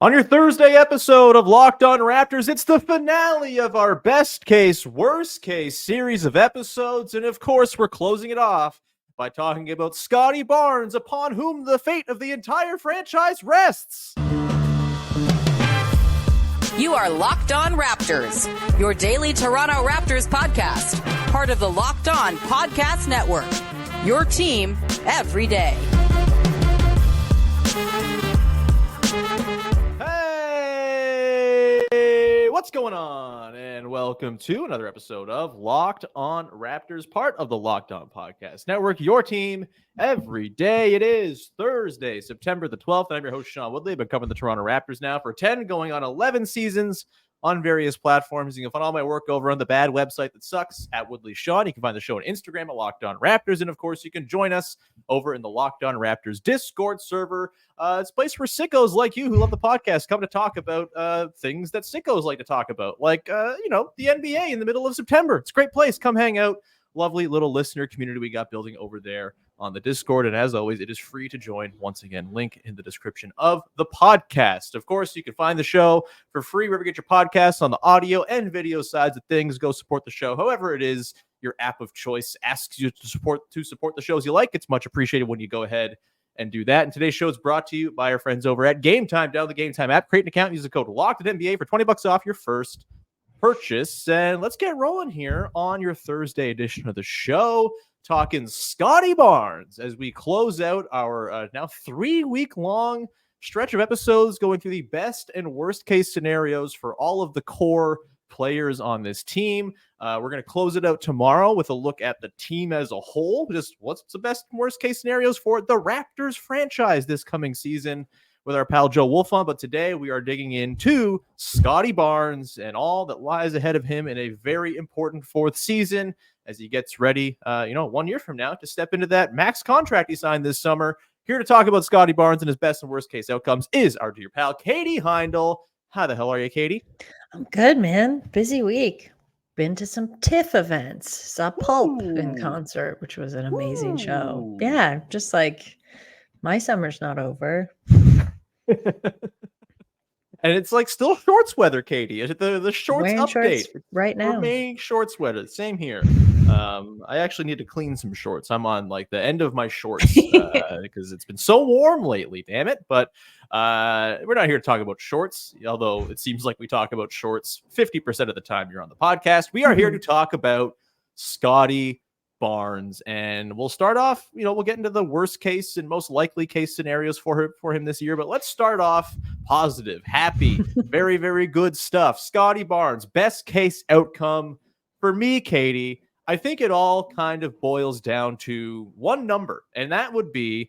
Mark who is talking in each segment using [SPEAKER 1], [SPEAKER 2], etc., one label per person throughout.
[SPEAKER 1] On your Thursday episode of Locked On Raptors, it's the finale of our best case, worst case series of episodes. And of course, we're closing it off by talking about Scottie Barnes, upon whom the fate of the entire franchise rests.
[SPEAKER 2] You are Locked On Raptors, your daily Toronto Raptors podcast, part of the Locked On Podcast Network. Your team every day.
[SPEAKER 1] Hey, what's going on? And welcome to another episode of Locked On Raptors, part of the Locked On Podcast Network. Your team every day. It is Thursday, September the 12th. And I'm your host, Sean Woodley. I've been covering the Toronto Raptors now for 10, going on 11 seasons on various platforms. You can find all my work over on the bad website that sucks at Woodley Sean. You can find the show on Instagram at Locked On Raptors. And of course, you can join us over in the Locked On Raptors Discord server. It's a place where sickos like you who love the podcast come to talk about things that sickos like to talk about, like, the NBA in the middle of September. It's a great place. Come hang out. Lovely little listener community we got building over there on the Discord. And as always, it is free to join. Once again, link in the description of the podcast. Of course, you can find the show for free wherever you get your podcasts on the audio and video sides of things. Go support the show. However it is your app of choice asks you to support the shows you like. It's much appreciated when you go ahead and do that. And today's show is brought to you by our friends over at Game Time. Download the Game Time app, create an account, use the code LOCKEDNBA for $20 off your first purchase. And let's get rolling here on your Thursday edition of the show, talking Scottie Barnes as we close out our now 3-week long stretch of episodes going through the best and worst case scenarios for all of the core players on this team. We're going to close it out tomorrow with a look at the team as a whole, just what's the best and worst case scenarios for the Raptors franchise this coming season with our pal Joe Wolf on. But today we are digging into Scottie Barnes and all that lies ahead of him in a very important fourth season as he gets ready, 1 year from now to step into that max contract he signed this summer. Here to talk about Scottie Barnes and his best and worst case outcomes is our dear pal Katie Heindl. How the hell are you, Katie?
[SPEAKER 3] I'm good, man. Busy week. Been to some TIFF events. Saw Pulp in concert, which was an amazing show. Yeah, just like my summer's not over.
[SPEAKER 1] And it's like still shorts weather, Katie. Is it the shorts
[SPEAKER 3] Wearing
[SPEAKER 1] update
[SPEAKER 3] shorts right now?
[SPEAKER 1] Remaining shorts weather. Same here. I actually need to clean some shorts. I'm on like the end of my shorts because it's been so warm lately. Damn it! But we're not here to talk about shorts, although it seems like we talk about shorts 50% of the time you're on the podcast. We are here to talk about Scottie Barnes, and we'll start off, we'll get into the worst case and most likely case scenarios for him this year, but let's start off positive, happy, very, very good stuff. Scottie Barnes, best case outcome for me, Katie. I think it all kind of boils down to one number, and that would be,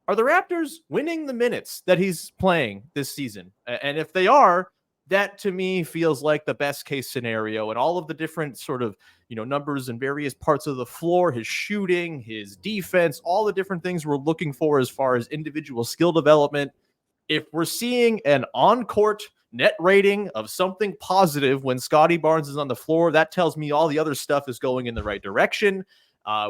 [SPEAKER 1] are the Raptors winning the minutes that he's playing this season? And if they are, that to me feels like the best case scenario, and all of the different sort of, numbers in various parts of the floor, his shooting, his defense, all the different things we're looking for as far as individual skill development. If we're seeing an on-court net rating of something positive when Scottie Barnes is on the floor, that tells me all the other stuff is going in the right direction.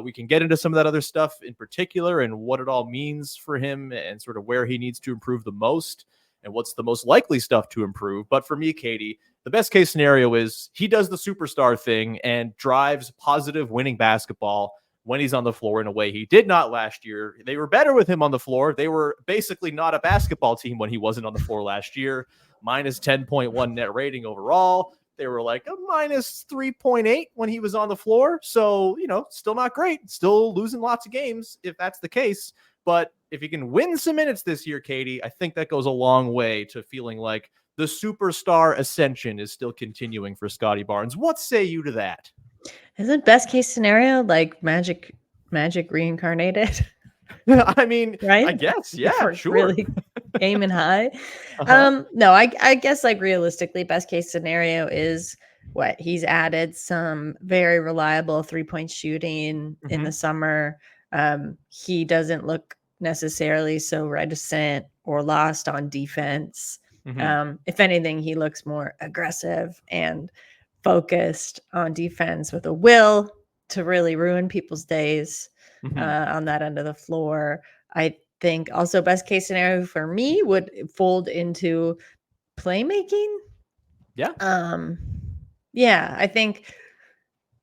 [SPEAKER 1] We can get into some of that other stuff in particular and what it all means for him and sort of where he needs to improve the most and what's the most likely stuff to improve. But for me, Katie, the best case scenario is he does the superstar thing and drives positive winning basketball when he's on the floor in a way he did not last year. They were better with him on the floor. They were basically not a basketball team when he wasn't on the floor last year. Minus 10.1 net rating overall. They were like a minus 3.8 when he was on the floor. So, still not great. Still losing lots of games if that's the case. But if he can win some minutes this year, Katie, I think that goes a long way to feeling like the superstar ascension is still continuing for Scottie Barnes. What say you to that?
[SPEAKER 3] Isn't best case scenario like magic reincarnated?
[SPEAKER 1] I mean,
[SPEAKER 3] right?
[SPEAKER 1] I guess, yeah, sure.
[SPEAKER 3] Really aiming high. No, I guess like realistically, best case scenario is what he's added some very reliable 3-point shooting in the summer. He doesn't look necessarily so reticent or lost on defense. If anything, he looks more aggressive and focused on defense with a will to really ruin people's days on that end of the floor. I think also best case scenario for me would fold into playmaking.
[SPEAKER 1] Yeah.
[SPEAKER 3] Yeah, I think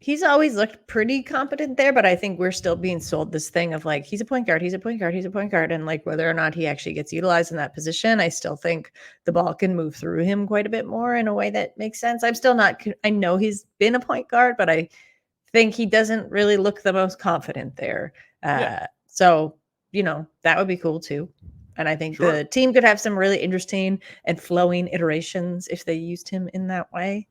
[SPEAKER 3] he's always looked pretty competent there, but I think we're still being sold this thing of like, he's a point guard, he's a point guard, he's a point guard. And like whether or not he actually gets utilized in that position, I still think the ball can move through him quite a bit more in a way that makes sense. I'm still not, I know he's been a point guard, but I think he doesn't really look the most confident there. So, that would be cool too. And I think the team could have some really interesting and flowing iterations if they used him in that way.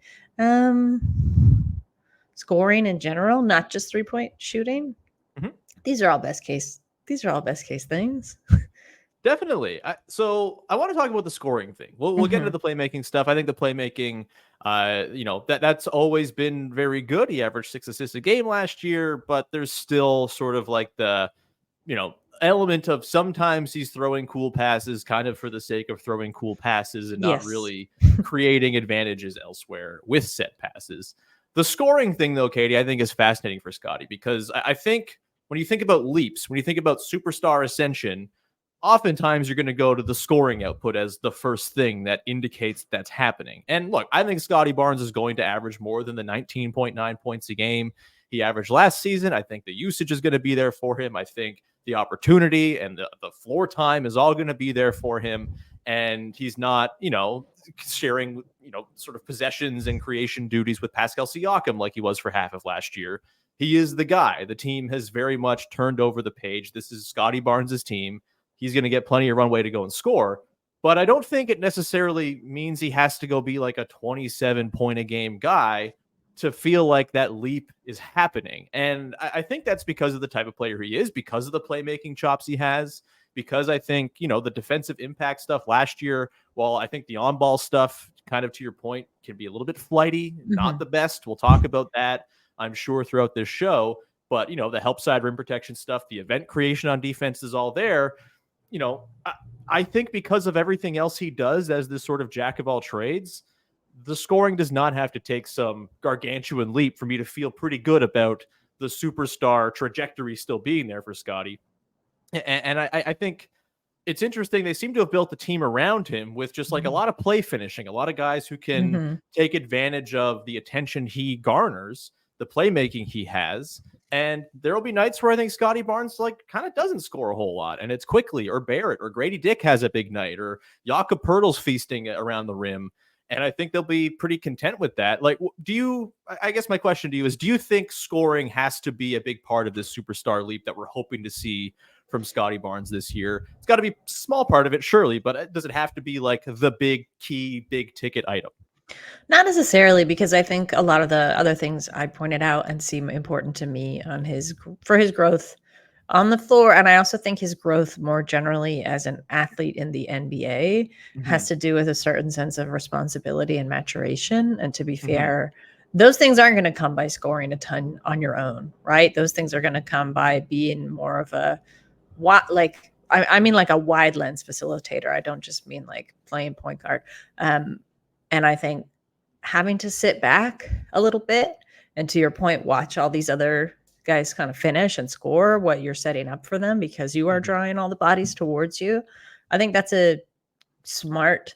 [SPEAKER 3] Scoring in general, not just 3-point shooting.
[SPEAKER 1] Mm-hmm.
[SPEAKER 3] These are all best case things.
[SPEAKER 1] Definitely. So I want to talk about the scoring thing. We'll get into the playmaking stuff. I think the playmaking, that's always been very good. He averaged 6 assists a game last year, but there's still sort of like the, element of sometimes he's throwing cool passes kind of for the sake of throwing cool passes and not really creating advantages elsewhere with set passes. The scoring thing, though, Katie, I think is fascinating for Scottie because I think when you think about leaps, when you think about superstar ascension, oftentimes you're going to go to the scoring output as the first thing that indicates that's happening. And look, I think Scottie Barnes is going to average more than the 19.9 points a game he averaged last season. I think the usage is going to be there for him. I think the opportunity and the floor time is all going to be there for him. And he's not, sharing, sort of possessions and creation duties with Pascal Siakam like he was for half of last year. He is the guy. The team has very much turned over the page. This is Scottie Barnes' team. He's going to get plenty of runway to go and score. But I don't think it necessarily means he has to go be like a 27-point-a-game guy to feel like that leap is happening. And I think that's because of the type of player he is, because of the playmaking chops he has, because I think, the defensive impact stuff last year, while I think the on-ball stuff, kind of to your point, can be a little bit flighty, not the best. We'll talk about that, I'm sure, throughout this show. But, the help side rim protection stuff, the event creation on defense is all there. I think because of everything else he does as this sort of jack of all trades, the scoring does not have to take some gargantuan leap for me to feel pretty good about the superstar trajectory still being there for Scottie. And I think it's interesting. They seem to have built the team around him with just like a lot of play finishing, a lot of guys who can take advantage of the attention he garners, the playmaking he has. And there'll be nights where I think Scottie Barnes kind of doesn't score a whole lot, and it's Quickly or Barrett or Grady Dick has a big night or Jakob Poeltl's feasting around the rim. And I think they'll be pretty content with that. I guess my question to you is, do you think scoring has to be a big part of this superstar leap that we're hoping to see from Scottie Barnes this year? It's got to be a small part of it, surely, but does it have to be like the big key, big ticket item?
[SPEAKER 3] Not necessarily, because I think a lot of the other things I pointed out and seem important to me for his growth on the floor, and I also think his growth more generally as an athlete in the NBA has to do with a certain sense of responsibility and maturation. And to be fair, those things aren't going to come by scoring a ton on your own, right? Those things are going to come by being more of a I mean like a wide lens facilitator. I don't just mean like playing point guard. And I think having to sit back a little bit and, to your point, watch all these other guys kind of finish and score what you're setting up for them because you are drawing all the bodies towards you. I think that's a smart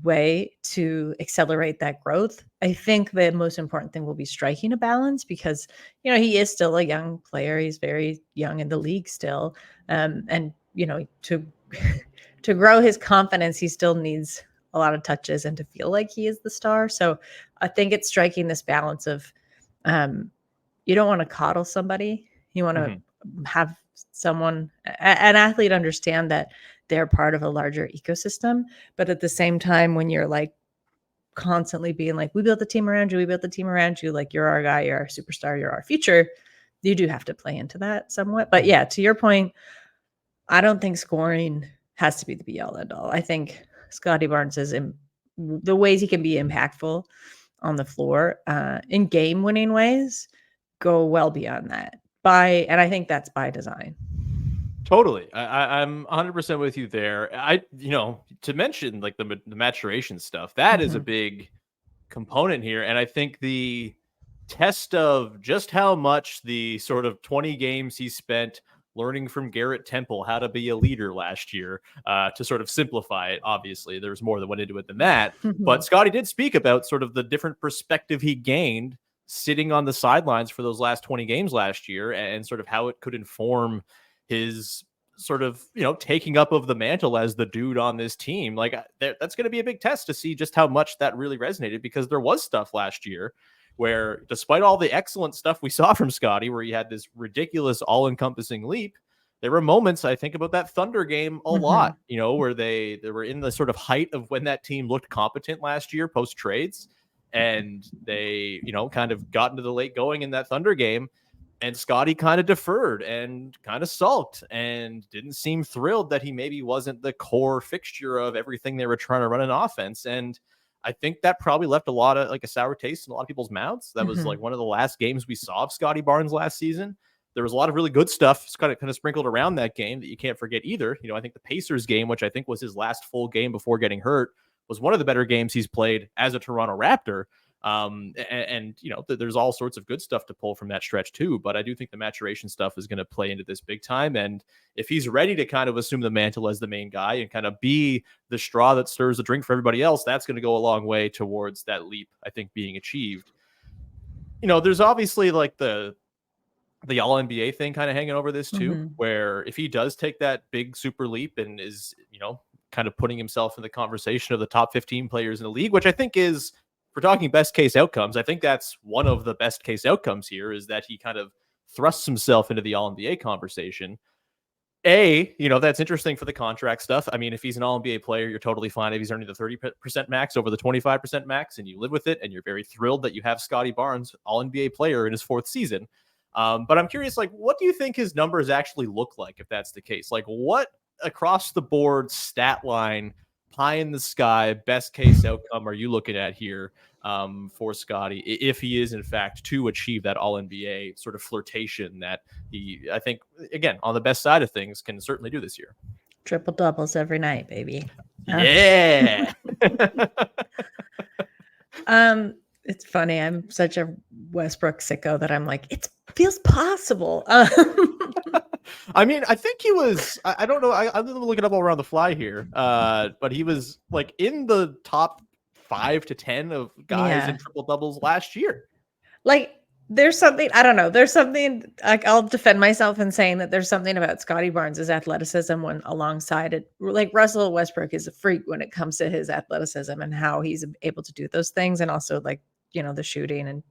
[SPEAKER 3] way to accelerate that growth. I think the most important thing will be striking a balance because, he is still a young player. He's very young in the league still. And, to grow his confidence, he still needs a lot of touches and to feel like he is the star. So I think it's striking this balance of, you don't want to coddle somebody. You want to have an athlete understand that they're part of a larger ecosystem. But at the same time, when you're like constantly being like, we built the team around you, like you're our guy, you're our superstar, you're our future, you do have to play into that somewhat. But yeah, to your point, I don't think scoring has to be the be all end all. I think Scottie Barnes is the ways he can be impactful on the floor in game winning ways go well beyond that and I think that's by design.
[SPEAKER 1] Totally. I'm 100% with you there. To mention like the maturation stuff, that is a big component here. And I think the test of just how much the sort of 20 games he spent learning from Garrett Temple how to be a leader last year, to sort of simplify it. Obviously, there's more that went into it than that. But Scottie did speak about sort of the different perspective he gained sitting on the sidelines for those last 20 games last year, and sort of how it could inform his sort of, taking up of the mantle as the dude on this team. Like, that's going to be a big test to see just how much that really resonated, because there was stuff last year where, despite all the excellent stuff we saw from Scottie, where he had this ridiculous all-encompassing leap, there were moments, I think about that Thunder game a lot, where they were in the sort of height of when that team looked competent last year post trades, and they, kind of got into the late going in that Thunder game. And Scottie kind of deferred and kind of sulked and didn't seem thrilled that he maybe wasn't the core fixture of everything they were trying to run an offense. And I think that probably left a lot of like a sour taste in a lot of people's mouths. That was like one of the last games we saw of Scottie Barnes last season. There was a lot of really good stuff kind of sprinkled around that game that you can't forget either. I think the Pacers game, which I think was his last full game before getting hurt, was one of the better games he's played as a Toronto Raptor. There's all sorts of good stuff to pull from that stretch too, but I do think the maturation stuff is going to play into this big time. And if he's ready to kind of assume the mantle as the main guy and kind of be the straw that stirs the drink for everybody else, that's going to go a long way towards that leap, I think, being achieved. There's obviously like the all NBA thing kind of hanging over this too, where if he does take that big super leap and is, kind of putting himself in the conversation of the top 15 players in the league, which I think is, we're talking best case outcomes, I think that's one of the best case outcomes here, is that he kind of thrusts himself into the All-NBA conversation. That's interesting for the contract stuff. I mean, if he's an All-NBA player, you're totally fine if he's earning the 30% max over the 25% max, and you live with it, and you're very thrilled that you have Scottie Barnes, All-NBA player in his 4th season. But I'm curious, like, what do you think his numbers actually look like if that's the case? Like, what across the board stat line, pie in the sky, best case outcome are you looking at here for Scottie, if he is in fact to achieve that All-NBA sort of flirtation that he, I think, again, on the best side of things, can certainly do this year?
[SPEAKER 3] Triple doubles every night, baby.
[SPEAKER 1] Yeah.
[SPEAKER 3] It's funny. I'm such a Westbrook sicko that I'm like, it feels possible.
[SPEAKER 1] I mean, I think he was, I don't know, I'm looking up all around the fly here, but he was like in the top 5 to 10 of guys in triple doubles last year.
[SPEAKER 3] Like, there's something, I don't know, there's something, like, I'll defend myself in saying that there's something about Scottie Barnes' athleticism when alongside it. Like, Russell Westbrook is a freak when it comes to his athleticism and how he's able to do those things, and also, like, the shooting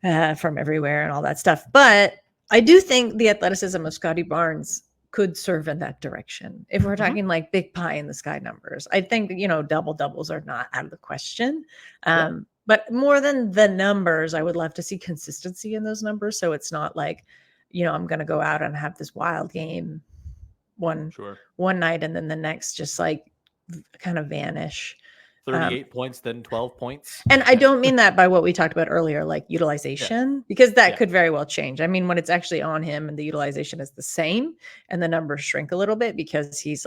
[SPEAKER 3] and from everywhere and all that stuff. But I do think the athleticism of Scottie Barnes could serve in that direction. If we're talking like big pie in the sky numbers, I think, double doubles are not out of the question. But more than the numbers, I would love to see consistency in those numbers. So it's not like, I'm going to go out and have this wild game one night and then the next just like kind of vanish.
[SPEAKER 1] 38 points, then 12 points.
[SPEAKER 3] And I don't mean that by what we talked about earlier, like utilization, because that could very well change. I mean, when it's actually on him and the utilization is the same and the numbers shrink a little bit because he's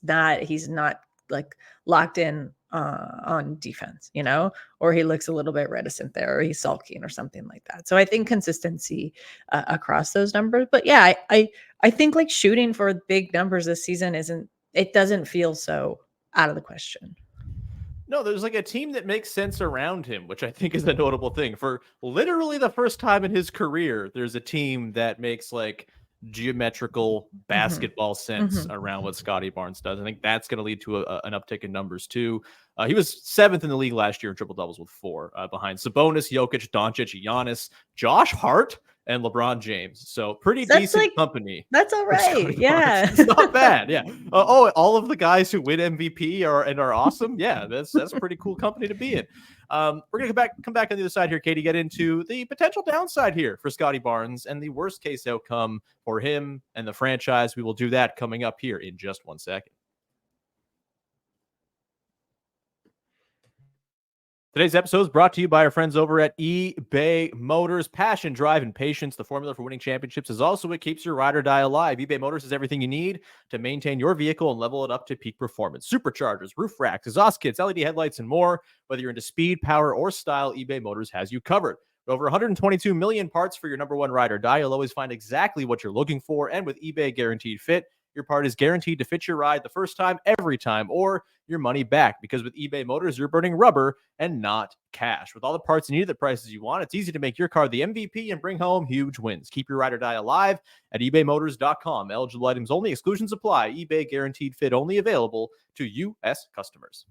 [SPEAKER 3] not like locked in on defense, or he looks a little bit reticent there, or he's sulking or something like that. So I think consistency across those numbers. But yeah, I think like shooting for big numbers this season doesn't feel so out of the question.
[SPEAKER 1] No, there's like a team that makes sense around him, which I think is a notable thing. For literally the first time in his career, there's a team that makes like geometrical basketball sense around what Scottie Barnes does. I think that's going to lead to an uptick in numbers too. He was 7th in the league last year in triple doubles with 4, behind Sabonis, Jokic, Doncic, Giannis, Josh Hart, and LeBron James. So pretty decent company.
[SPEAKER 3] That's all right. Yeah.
[SPEAKER 1] It's not bad. Yeah. All of the guys who win MVP are awesome. Yeah, that's a pretty cool company to be in. We're going to come back on the other side here, Katie, get into the potential downside here for Scottie Barnes and the worst case outcome for him and the franchise. We will do that coming up here in just 1 second. Today's episode is brought to you by our friends over at eBay Motors. Passion, drive, and patience. The formula for winning championships is also what keeps your ride or die alive. eBay Motors is everything you need to maintain your vehicle and level it up to peak performance. Superchargers, roof racks, exhaust kits, LED headlights, and more. Whether you're into speed, power, or style, eBay Motors has you covered. Over 122 million parts for your number one ride or die. You'll always find exactly what you're looking for. And with eBay Guaranteed Fit, your part is guaranteed to fit your ride the first time, every time, or your money back. Because with eBay Motors, you're burning rubber and not cash. With all the parts you need at the prices you want, it's easy to make your car the MVP and bring home huge wins. Keep your ride or die alive at ebaymotors.com. Eligible items only. Exclusions apply. eBay Guaranteed Fit only available to U.S. customers.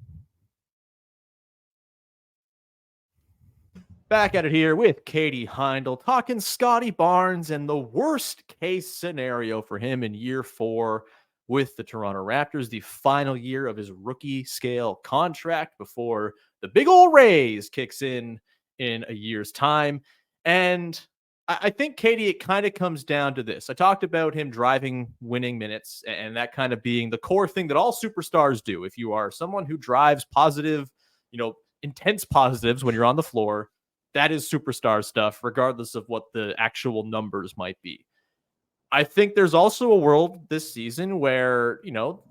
[SPEAKER 1] Back at it here with Katie Heindl, talking Scottie Barnes and the worst case scenario for him in year 4 with the Toronto Raptors, the final year of his rookie scale contract before the big old raise kicks in a year's time. And I think, Katie, it kind of comes down to this. I talked about him driving winning minutes and that kind of being the core thing that all superstars do. If you are someone who drives positive, intense positives when you're on the floor, that is superstar stuff, regardless of what the actual numbers might be. I think there's also a world this season where,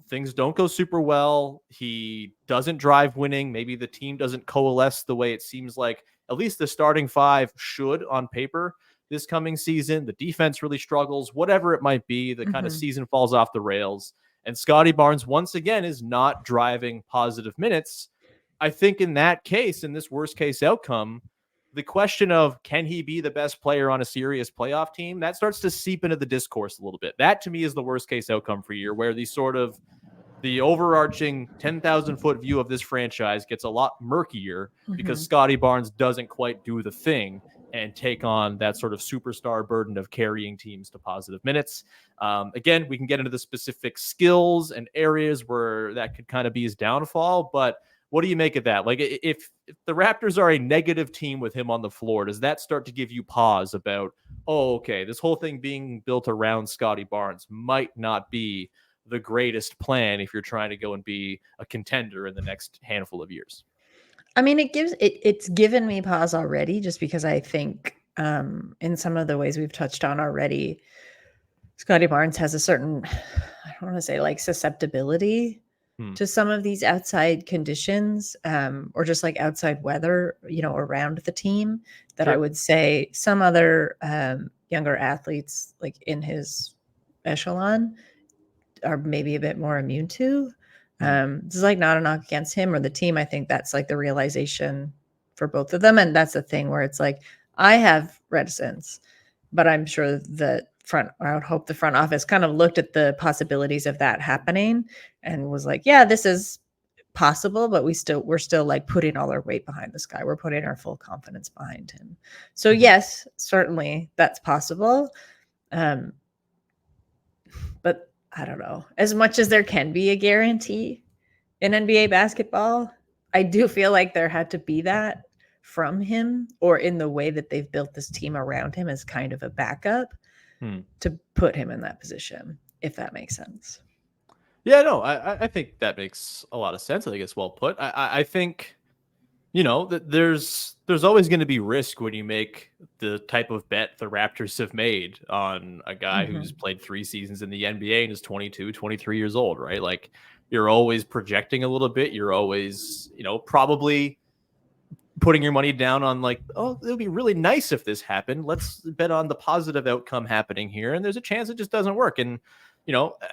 [SPEAKER 1] things don't go super well. He doesn't drive winning. Maybe the team doesn't coalesce the way it seems like at least the starting 5 should on paper this coming season. The defense really struggles, whatever it might be. The kind of season falls off the rails. And Scottie Barnes, once again, is not driving positive minutes. I think in that case, in this worst case outcome, the question of can he be the best player on a serious playoff team, that starts to seep into the discourse a little bit. That to me is the worst case outcome for you, where the overarching 10,000 foot view of this franchise gets a lot murkier because Scottie Barnes doesn't quite do the thing and take on that sort of superstar burden of carrying teams to positive minutes. Again, we can get into the specific skills and areas where that could kind of be his downfall, but what do you make of that? Like, if the Raptors are a negative team with him on the floor, does that start to give you pause about, okay, this whole thing being built around Scottie Barnes might not be the greatest plan if you're trying to go and be a contender in the next handful of years?
[SPEAKER 3] I mean, it's given me pause already, just because I think in some of the ways we've touched on already, Scottie Barnes has a certain, I don't want to say like susceptibility to some of these outside conditions, or just like outside weather, around the team, that I would say some other younger athletes like in his echelon are maybe a bit more immune to. This is like not a knock against him or the team. I think that's like the realization for both of them. And that's the thing where it's like, I have reticence, but I'm sure that I would hope the front office kind of looked at the possibilities of that happening and was like, yeah, this is possible, but we're still like putting all our weight behind this guy. We're putting our full confidence behind him. So yes, certainly that's possible. But I don't know, as much as there can be a guarantee in NBA basketball, I do feel like there had to be that from him, or in the way that they've built this team around him as kind of a backup to put him in that position, if that makes sense.
[SPEAKER 1] Yeah, no, I think that makes a lot of sense. I think it's well put. I think, that there's always going to be risk when you make the type of bet the Raptors have made on a guy who's played 3 seasons in the NBA and is 22, 23 years old, right? Like, you're always projecting a little bit. You're always, probably putting your money down on like, oh, it would be really nice if this happened. Let's bet on the positive outcome happening here. And there's a chance it just doesn't work. And,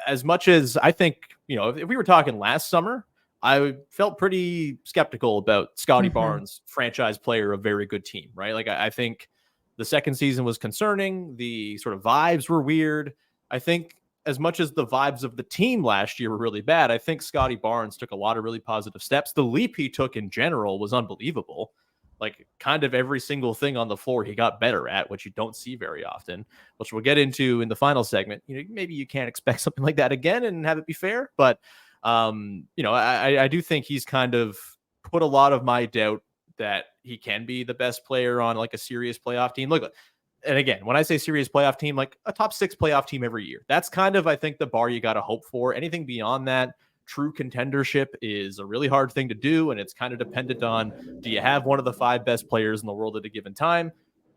[SPEAKER 1] as much as I think, if we were talking last summer, I felt pretty skeptical about Scottie Barnes, franchise player, a very good team, right? Like, I think the second season was concerning. The sort of vibes were weird. I think as much as the vibes of the team last year were really bad, I think Scottie Barnes took a lot of really positive steps. The leap he took in general was unbelievable. Like, kind of every single thing on the floor he got better at, which you don't see very often, which we'll get into in the final segment. Maybe you can't expect something like that again and have it be fair. But, I do think he's kind of put a lot of my doubt that he can be the best player on like a serious playoff team. Look, and again, when I say serious playoff team, like a top 6 playoff team every year, that's kind of, I think, the bar you got to hope for. Anything beyond that, true contendership is a really hard thing to do. And it's kind of dependent on, do you have one of the 5 best players in the world at a given time?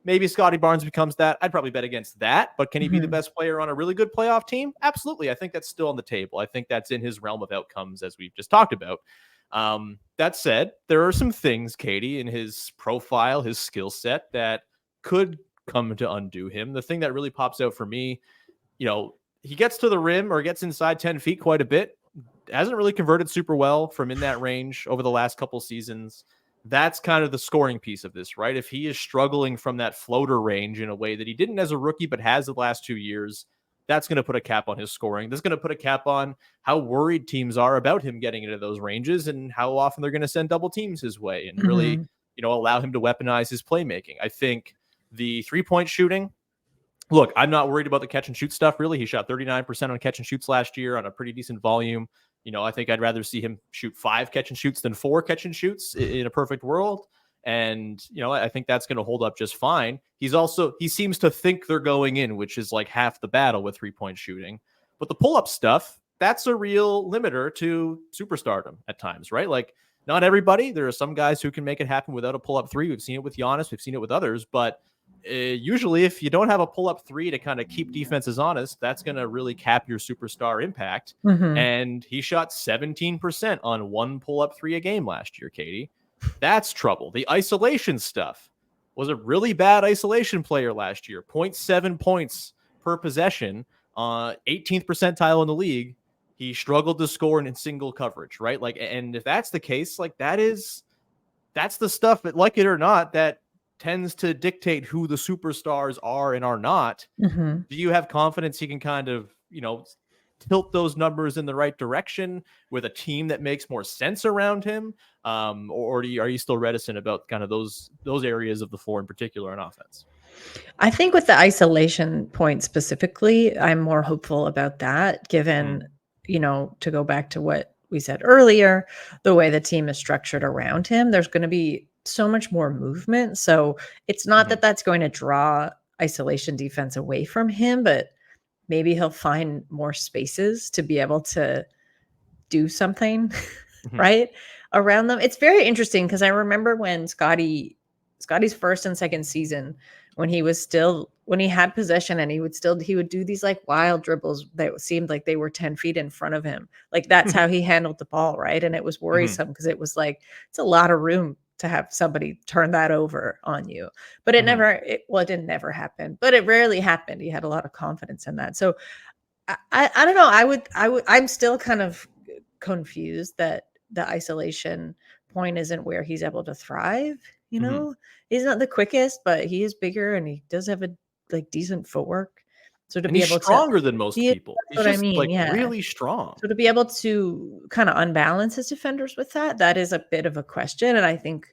[SPEAKER 1] Maybe Scottie Barnes becomes that. I'd probably bet against that. But can he be the best player on a really good playoff team? Absolutely. I think that's still on the table. I think that's in his realm of outcomes, as we've just talked about. That said, there are some things, Katie, in his profile, his skill set that could come to undo him. The thing that really pops out for me, he gets to the rim or gets inside 10 feet quite a bit. Hasn't really converted super well from in that range over the last couple seasons. That's kind of the scoring piece of this, right? If he is struggling from that floater range in a way that he didn't as a rookie, but has the last 2 years, that's going to put a cap on his scoring. That's going to put a cap on how worried teams are about him getting into those ranges and how often they're going to send double teams his way and really, allow him to weaponize his playmaking. I think the 3-point shooting, look, I'm not worried about the catch and shoot stuff, really. He shot 39% on catch and shoots last year on a pretty decent volume. I think I'd rather see him shoot 5 catch and shoots than 4 catch and shoots in a perfect world. And, I think that's going to hold up just fine. He seems to think they're going in, which is like half the battle with 3-point shooting. But the pull-up stuff, that's a real limiter to superstardom at times, right? Like, not everybody. There are some guys who can make it happen without a pull-up 3. We've seen it with Giannis. We've seen it with others. But usually if you don't have a pull-up 3 to kind of keep defenses honest, that's going to really cap your superstar impact. And he shot 17% on 1 pull-up 3 a game last year, Katie. That's trouble. The isolation stuff was a really bad isolation player last year. 0.7 points per possession, 18th percentile in the league. He struggled to score in single coverage, right? Like, and if that's the case, like that's the stuff that, like it or not, that tends to dictate who the superstars are and are not. Do you have confidence he can kind of, tilt those numbers in the right direction with a team that makes more sense around him? Or are you still reticent about kind of those areas of the floor in particular on offense?
[SPEAKER 3] I think with the isolation point specifically, I'm more hopeful about that, given, to go back to what we said earlier, the way the team is structured around him, there's going to be so much more movement. So it's not that that's going to draw isolation defense away from him, but maybe he'll find more spaces to be able to do something right around them. It's very interesting because I remember when Scotty's first and second season, when he had possession and he would do these like wild dribbles that seemed like they were 10 feet in front of him. Like that's how he handled the ball. Right. And it was worrisome because it was like, it's a lot of room to have somebody turn that over on you, but it didn't never happen, but it rarely happened. He had a lot of confidence in that. So I don't know. I'm still kind of confused that the isolation point isn't where he's able to thrive. He's not the quickest, but he is bigger and he does have a decent footwork. So to be able to
[SPEAKER 1] stronger than most people, he's just really strong.
[SPEAKER 3] So to be able to kind of unbalance his defenders with that is a bit of a question. And I think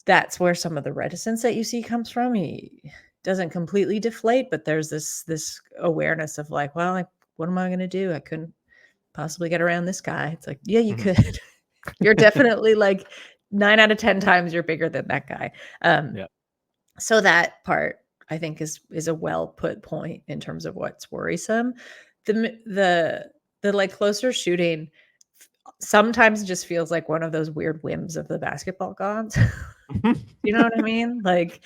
[SPEAKER 3] that's where some of the reticence that you see comes from. He doesn't completely deflate, but there's this awareness of like, well, what am I going to do? I couldn't possibly get around this guy. It's like, yeah, you could. You're definitely like 9 out of 10 times you're bigger than that guy. So that part I think is a well put point in terms of what's worrisome. The like closer shooting sometimes just feels like one of those weird whims of the basketball gods. You know what I mean? Like,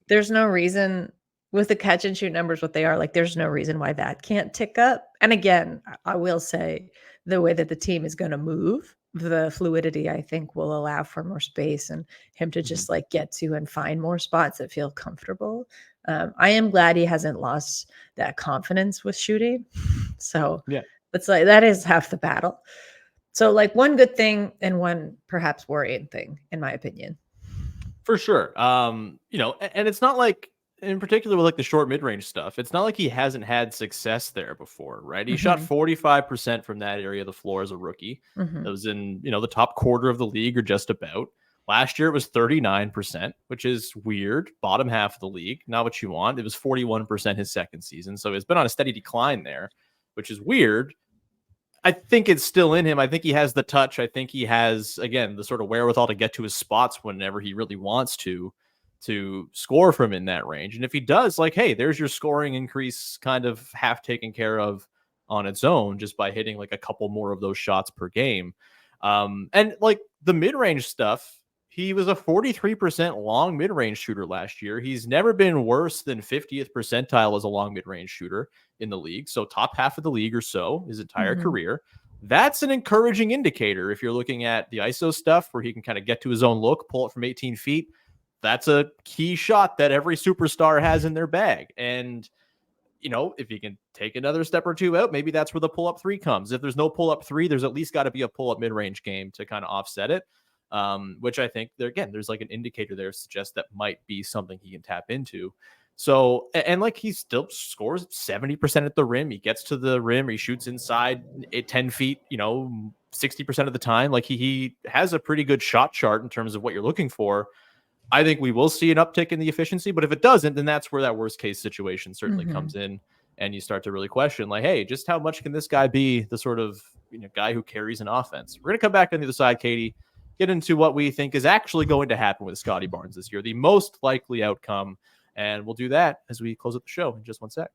[SPEAKER 3] there's no reason with the catch and shoot numbers, what they are like, there's no reason why that can't tick up. And again, I will say the way that the team is going to move, the fluidity, I think will allow for more space and him to just like get to and find more spots that feel comfortable. I am glad he hasn't lost that confidence with shooting. So it's like, that is half the battle. So like one good thing and one perhaps worrying thing, in my opinion.
[SPEAKER 1] For sure. And it's not like, in particular with like the short mid-range stuff, it's not like he hasn't had success there before, right? He shot 45% from that area of the floor as a rookie. That was in, the top quarter of the league or just about. Last year it was 39%, which is weird. Bottom half of the league, not what you want. It was 41% his second season. So it's been on a steady decline there, which is weird. I think it's still in him. I think he has the touch. I think he has, again, the sort of wherewithal to get to his spots whenever he really wants to score from in that range. And if he does, like, hey, there's your scoring increase kind of half taken care of on its own just by hitting like a couple more of those shots per game. And like the mid-range stuff, he was a 43% long mid-range shooter last year. He's never been worse than 50th percentile as a long mid-range shooter in the league. So top half of the league or so his entire career. That's an encouraging indicator if you're looking at the ISO stuff where he can kind of get to his own look, pull it from 18 feet. that's a key shot that every superstar has in their bag. And, you know, if you can take another step or two out, maybe that's where the pull-up three comes. If there's no pull-up three, there's at least got to be a pull-up mid-range game to kind of offset it, which I think, there's like an indicator there suggests that might be something he can tap into. So, and like he still scores 70% at the rim. He gets to the rim. He shoots inside 10 feet, 60% of the time. Like he has a pretty good shot chart in terms of what you're looking for. I think we will see an uptick in the efficiency, but if it doesn't, then that's where that worst case situation certainly comes in. And you start to really question, like, hey, just how much can this guy be the sort of guy who carries an offense? We're going to come back on the other side, Katie, get into what we think is actually going to happen with Scottie Barnes this year, the most likely outcome. And we'll do that as we close up the show in just one sec.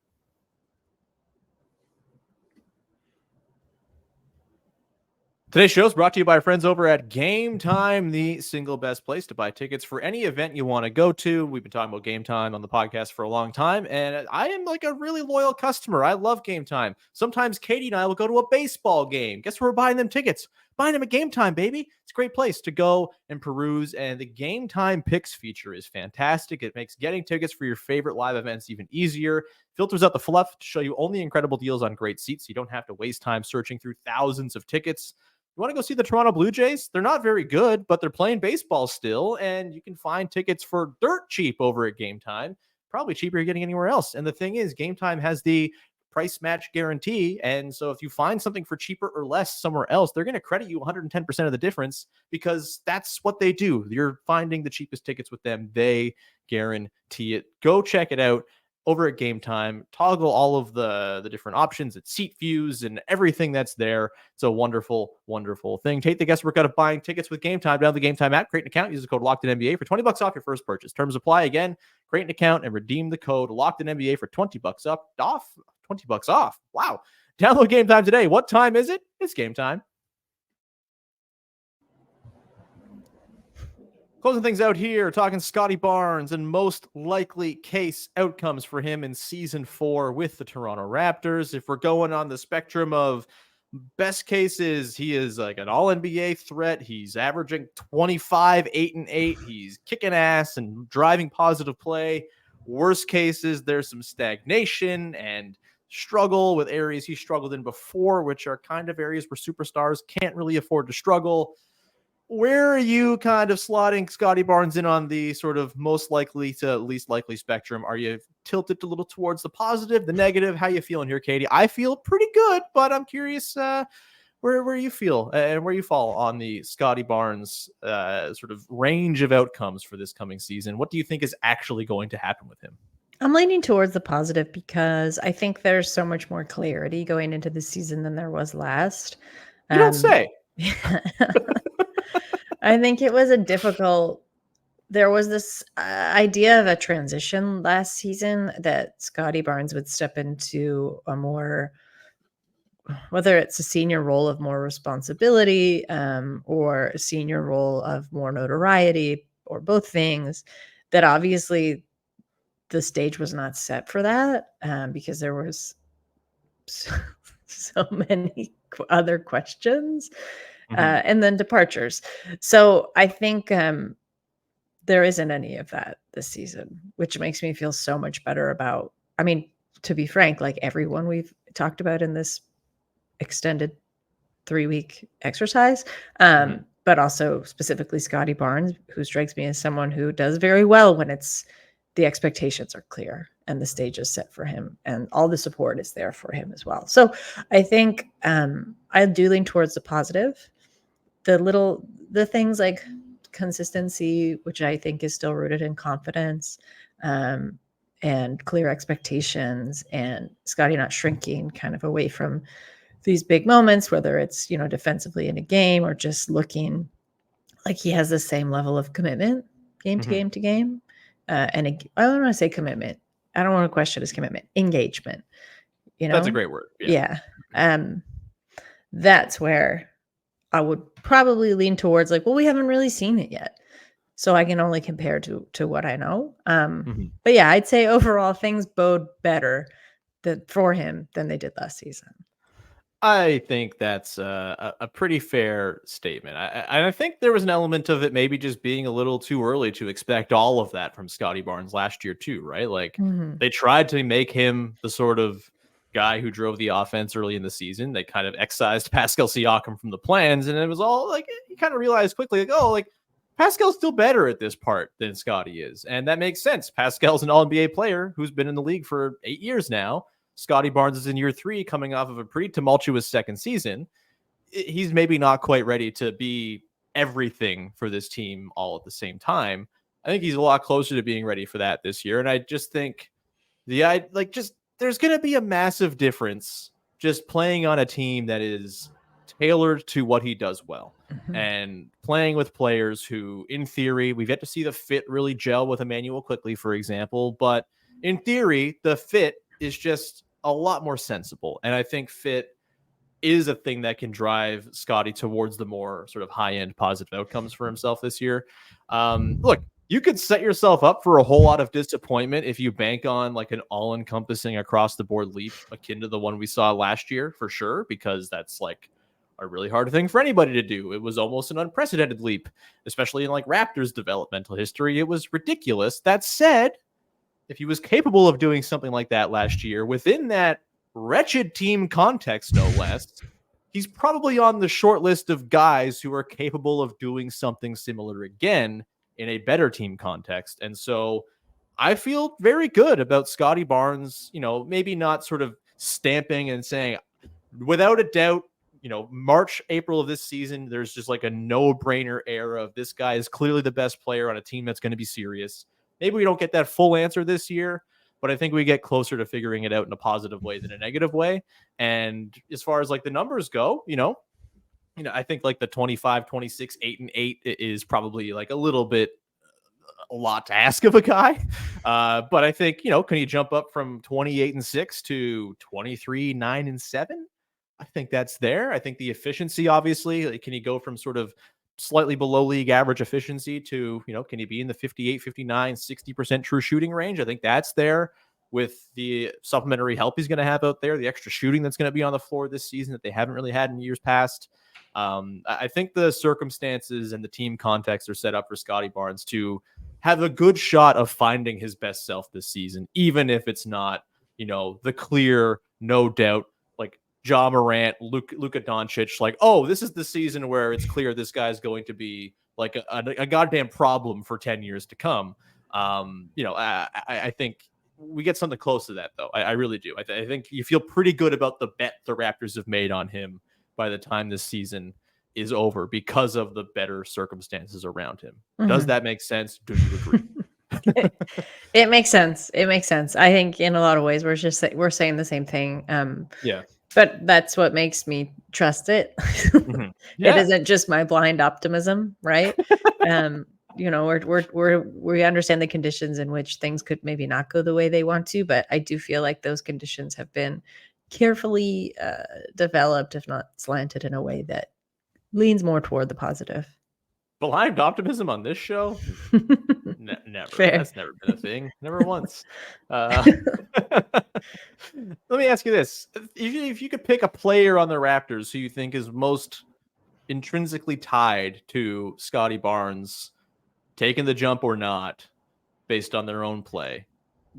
[SPEAKER 1] Today's show is brought to you by our friends over at Game Time, the single best place to buy tickets for any event you want to go to. We've been talking about Game Time on the podcast for a long time, and I am like a really loyal customer. I love Game Time. Sometimes Katie and I will go to a baseball game. Guess where we're buying them tickets? Buying them at Game Time, baby. It's a great place to go and peruse, and the Game Time Picks feature is fantastic. It makes getting tickets for your favorite live events even easier. Filters out the fluff to show you only incredible deals on great seats so you don't have to waste time searching through thousands of tickets. You want to go see the Toronto Blue Jays? They're not very good, but they're playing baseball still, and you can find tickets for dirt cheap over at Game Time. Probably cheaper than getting anywhere else. And the thing is, Game Time has the price match guarantee, and so if you find something for cheaper or less somewhere else, they're going to credit you 110% of the difference because that's what they do. You're finding the cheapest tickets with them. They guarantee it. Go check it out over at Game Time. Toggle all of the different options at seat views and everything that's there. It's a wonderful, wonderful thing. Take the guesswork out of buying tickets with Game Time. Download the Game Time app, create an account, use the code LOCKEDINNBA for $20 off your first purchase. Terms apply. Again, create an account and redeem the code LOCKEDINNBA for $20 off. $20 off. Wow. Download Game Time today. What time is it? It's Game Time. Closing things out here, talking Scottie Barnes and most likely case outcomes for him in season 4 with the Toronto Raptors. If we're going on the spectrum of best cases, he is like an all-NBA threat. He's averaging 25, 8 and 8. He's kicking ass and driving positive play. Worst cases, there's some stagnation and struggle with areas he struggled in before, which are kind of areas where superstars can't really afford to struggle. Where are you kind of slotting Scottie Barnes in on the sort of most likely to least likely spectrum? Are you tilted a little towards the positive, the negative? How you feeling here, Katie? I feel pretty good, but I'm curious where you feel and where you fall on the Scottie Barnes sort of range of outcomes for this coming season. What do you think is actually going to happen with him?
[SPEAKER 3] I'm leaning towards the positive because I think there's so much more clarity going into the season than there was last.
[SPEAKER 1] You don't say.
[SPEAKER 3] I think it was there was this idea of a transition last season that Scottie Barnes would step into a more, whether it's a senior role of more responsibility or a senior role of more notoriety or both things, that obviously the stage was not set for that because there was so many other questions. And then departures. So I think there isn't any of that this season, which makes me feel so much better about, I mean, to be frank, like everyone we've talked about in this extended 3-week exercise, but also specifically Scottie Barnes, who strikes me as someone who does very well when the expectations are clear and the stage is set for him and all the support is there for him as well. So I think I do lean towards the positive. The things like consistency, which I think is still rooted in confidence and clear expectations, and Scottie not shrinking kind of away from these big moments, whether it's, defensively in a game or just looking like he has the same level of commitment game to game to game. And I don't want to say commitment. I don't want to question his commitment. Engagement.
[SPEAKER 1] That's a great word.
[SPEAKER 3] Yeah. That's where I would probably lean towards like, well, we haven't really seen it yet, so I can only compare to what I know. But yeah, I'd say overall things bode better for him than they did last season.
[SPEAKER 1] I think that's a pretty fair statement. I think there was an element of it maybe just being a little too early to expect all of that from Scottie Barnes last year too, right? Like
[SPEAKER 3] Mhm.
[SPEAKER 1] they tried to make him the sort of guy who drove the offense early in the season. They kind of excised Pascal Siakam from the plans, and it was all like you kind of realized quickly, like, oh, like Pascal's still better at this part than Scottie is, and that makes sense. Pascal's an All-NBA player who's been in the league for 8 years now. Scottie Barnes is in year 3 coming off of a pretty tumultuous second season. He's maybe not quite ready to be everything for this team all at the same time. I think he's a lot closer to being ready for that this year. And I just think there's going to be a massive difference just playing on a team that is tailored to what he does well and playing with players who, in theory, we've yet to see the fit really gel with Emmanuel Quickley, for example. But in theory, the fit is just a lot more sensible. And I think fit is a thing that can drive Scottie towards the more sort of high-end positive outcomes for himself this year. Look, you could set yourself up for a whole lot of disappointment if you bank on like an all-encompassing across-the-board leap akin to the one we saw last year, for sure, because that's like a really hard thing for anybody to do. It was almost an unprecedented leap, especially in like Raptors developmental history. It was ridiculous. That said, if he was capable of doing something like that last year within that wretched team context, no less, he's probably on the short list of guys who are capable of doing something similar again in a better team context. And so I feel very good about Scottie Barnes, maybe not sort of stamping and saying, without a doubt, March, April of this season, there's just like a no-brainer era of this guy is clearly the best player on a team that's going to be serious. Maybe we don't get that full answer this year, but I think we get closer to figuring it out in a positive way than a negative way. And as far as like the numbers go, I think like the 25, 26, 8-8 is probably like a little bit a lot to ask of a guy. But I think, can he jump up from 28-6 to 23, 9-7? I think that's there. I think the efficiency, obviously, like, can he go from sort of slightly below league average efficiency to, can he be in the 58, 59, 60% true shooting range? I think that's there with the supplementary help he's going to have out there, the extra shooting that's going to be on the floor this season that they haven't really had in years past. I think the circumstances and the team context are set up for Scottie Barnes to have a good shot of finding his best self this season, even if it's not, the clear, no doubt, like Ja Morant, Luka Doncic, like, oh, this is the season where it's clear this guy's going to be like a goddamn problem for 10 years to come. I think we get something close to that, though. I really do. I think you feel pretty good about the bet the Raptors have made on him by the time this season is over because of the better circumstances around him. Does that make sense? Do you agree?
[SPEAKER 3] It makes sense. It makes sense. I think in a lot of ways we're saying the same thing.
[SPEAKER 1] Yeah.
[SPEAKER 3] But that's what makes me trust it.
[SPEAKER 1] Yeah.
[SPEAKER 3] It isn't just my blind optimism, right? We understand the conditions in which things could maybe not go the way they want to, but I do feel like those conditions have been carefully developed, if not slanted, in a way that leans more toward the positive.
[SPEAKER 1] Blind optimism on this show? Never.
[SPEAKER 3] Fair.
[SPEAKER 1] That's never been a thing. Never once. Let me ask you this. If you could pick a player on the Raptors who you think is most intrinsically tied to Scottie Barnes taking the jump or not based on their own play,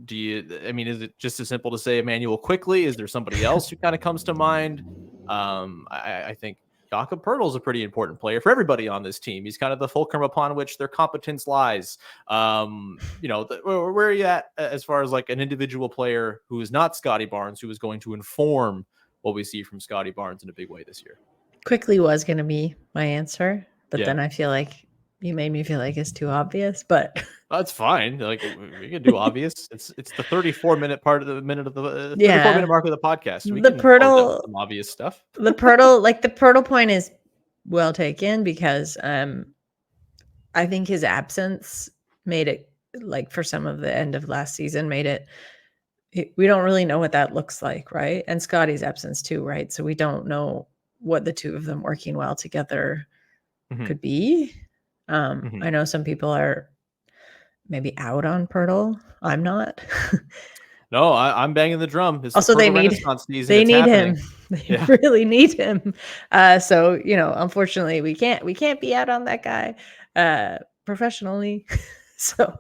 [SPEAKER 1] is it just as simple to say Emmanuel Quickley? Is there somebody else who kind of comes to mind? I think Jakob Poeltl is a pretty important player for everybody on this team. He's kind of the fulcrum upon which their competence lies. Where are you at as far as like an individual player who is not Scottie Barnes, who is going to inform what we see from Scottie Barnes in a big way this year?
[SPEAKER 3] Quickly was going to be my answer, but then I feel like you made me feel like it's too obvious, but
[SPEAKER 1] that's fine. Like we can do obvious. It's the 34-minute part of the 34-minute mark of the podcast. We can Poeltl some obvious stuff.
[SPEAKER 3] The Poeltl point is well taken because I think his absence made it, like for some of the end of last season, we don't really know what that looks like, right? And Scottie's absence too, right? So we don't know what the two of them working well together could be. I know some people are maybe out on Poeltl. I'm not.
[SPEAKER 1] No, I'm banging the drum.
[SPEAKER 3] Also, they need him. They really need him. So, unfortunately we can't be out on that guy professionally. So,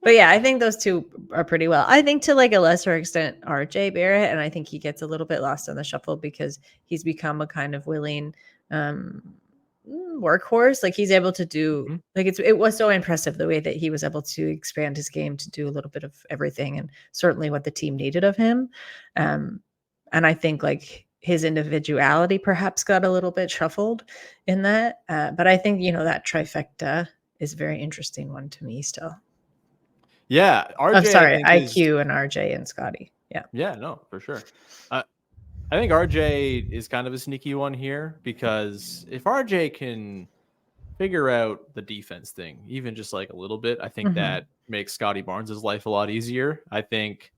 [SPEAKER 3] but yeah, I think those two are pretty well. I think to like a lesser extent, RJ Barrett, and I think he gets a little bit lost in the shuffle because he's become a kind of willing workhorse. Like he's able to do like it was so impressive the way that he was able to expand his game to do a little bit of everything, and certainly what the team needed of him. And I think like his individuality perhaps got a little bit shuffled in that. But I think, that trifecta is a very interesting one to me still.
[SPEAKER 1] Yeah, RJ.
[SPEAKER 3] I'm sorry, IQ and RJ and Scottie. Yeah.
[SPEAKER 1] Yeah, no, for sure. I think RJ is kind of a sneaky one here because if RJ can figure out the defense thing, even just like a little bit, I think that makes Scottie Barnes' life a lot easier. I think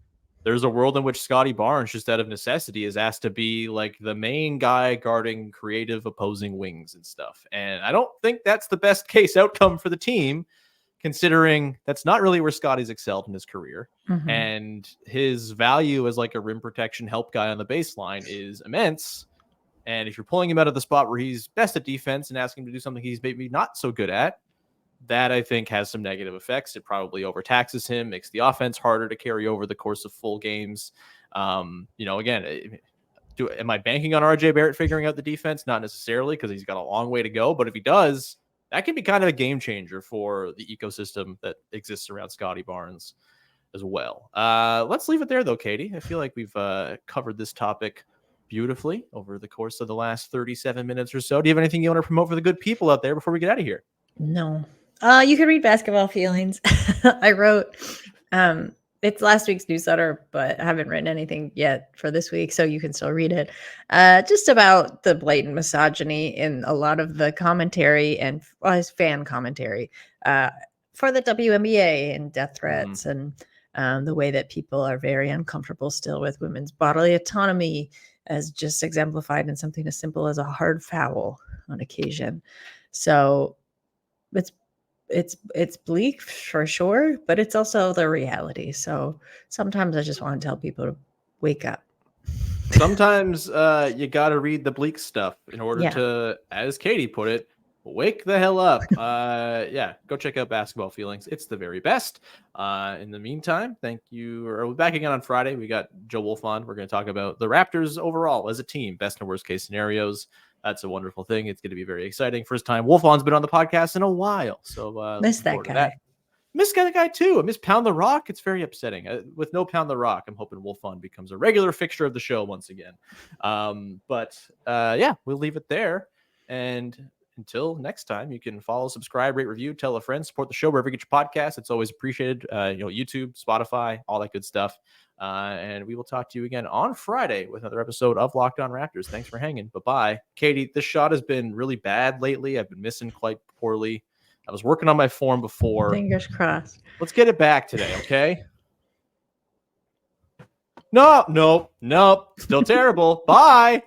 [SPEAKER 1] there's a world in which Scottie Barnes, just out of necessity, is asked to be like the main guy guarding creative opposing wings and stuff. And I don't think that's the best case outcome for the team, considering that's not really where Scottie's excelled in his career. And his value as like a rim protection help guy on the baseline is immense. And if you're pulling him out of the spot where he's best at defense and asking him to do something he's maybe not so good at, that I think has some negative effects. It probably overtaxes him, makes the offense harder to carry over the course of full games. Again, am I banking on RJ Barrett figuring out the defense? Not necessarily, because he's got a long way to go. But if he does, that can be kind of a game changer for the ecosystem that exists around Scottie Barnes as well. Let's leave it there, though, Katie. I feel like we've covered this topic beautifully over the course of the last 37 minutes or so. Do you have anything you want to promote for the good people out there before we get out of here?
[SPEAKER 3] No. You can read Basketball Feelings. I wrote, it's last week's newsletter, but I haven't written anything yet for this week, so you can still read it. Just about the blatant misogyny in a lot of the commentary and fan commentary for the WNBA and death threats and the way that people are very uncomfortable still with women's bodily autonomy, as just exemplified in something as simple as a hard foul on occasion. So it's bleak for sure, but it's also the reality. So sometimes I just want to tell people to wake up.
[SPEAKER 1] Sometimes you got to read the bleak stuff in order to, as Katie put it, wake the hell up. Go check out Basketball Feelings. It's the very best. In the meantime, thank you. We're back again on Friday. We got Joe Wolf on. We're going to talk about the Raptors overall as a team, best and worst case scenarios. That's a wonderful thing. It's going to be very exciting. First time Wolf on's been on the podcast in a while. So
[SPEAKER 3] miss that guy.
[SPEAKER 1] Miss that guy too. I miss Pound the Rock. It's very upsetting. With no Pound the Rock, I'm hoping Wolf on becomes a regular fixture of the show once again. We'll leave it there. And until next time, you can follow, subscribe, rate, review, tell a friend, support the show wherever you get your podcast. It's always appreciated. YouTube, Spotify, all that good stuff. And we will talk to you again on Friday with another episode of Locked On Raptors. Thanks for hanging. Bye-bye. Katie, this shot has been really bad lately. I've been missing quite poorly. I was working on my form before.
[SPEAKER 3] Fingers crossed.
[SPEAKER 1] Let's get it back today, okay? No. Still terrible. Bye.